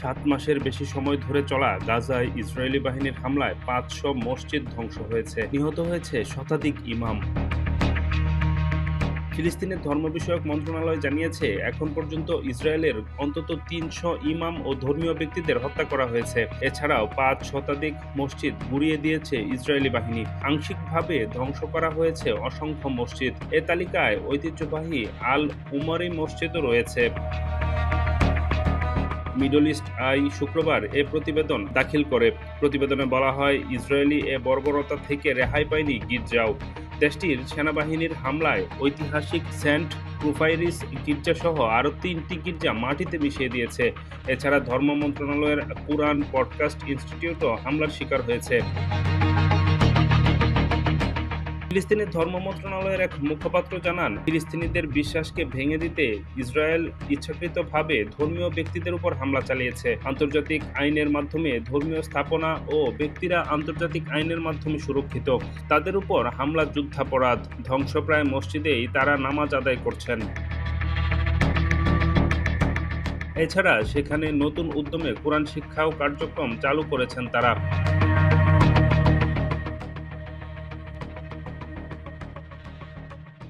7 মাসের বেশি সময় ধরে চলা গাজায় ইসরায়েলি বাহিনীর হামলায় ৫০০ মসজিদ ধ্বংস হয়েছে, নিহত হয়েছে শতাধিক ইমাম। ফিলিস্তিনের ধর্ম বিষয়ক মন্ত্রণালয় জানিয়েছে, এখন পর্যন্ত ইসরায়েলের অন্তত ৩০০ ইমাম ও ধর্মীয় ব্যক্তিদের হত্যা করা হয়েছে। এছাড়াও ৫ শতাধিক মসজিদ গুঁড়িয়ে দিয়েছে ইসরায়েলি বাহিনী। আংশিকভাবে ধ্বংস করা হয়েছে অসংখ্য মসজিদ। এ তালিকায় ঐতিহ্যবাহী আল উমারি মসজিদও রয়েছে। মিডল ইস্ট আই শুক্রবার এ প্রতিবেদন দাখিল করে। প্রতিবেদনে বলা হয়, ইসরায়েলি এ বর্বরতা থেকে রেহাই পায়নি গির্জাও। দেশটির সেনাবাহিনীর হামলায় ঐতিহাসিক সেন্ট ক্রুফাইরিস গির্জাসহ আরও ৩টি গির্জা মাটিতে মিশিয়ে দিয়েছে। এছাড়া ধর্ম মন্ত্রণালয়ের কুরআন পডকাস্ট ইনস্টিটিউটও হামলার শিকার হয়েছে। ফিলিস্তিনের ধর্ম মন্ত্রণালয়ের এক মুখপাত্র জানান, ফিলিস্তিনিদের বিশ্বাসকে ভেঙে দিতে ইসরায়েল ইচ্ছাকৃতভাবে ধর্মীয় ব্যক্তিদের উপর হামলা চালিয়েছে। আন্তর্জাতিক আইনের মাধ্যমে ধর্মীয় স্থাপনা ও ব্যক্তিরা আন্তর্জাতিক আইনের মাধ্যমে সুরক্ষিত। তাদের উপর হামলা যুদ্ধাপরাধ। ধ্বংসপ্রায় মসজিদেই তারা নামাজ আদায় করছেন। এছাড়া সেখানে নতুন উদ্যমে কোরআন শিক্ষা ও কার্যক্রম চালু করেছেন তারা।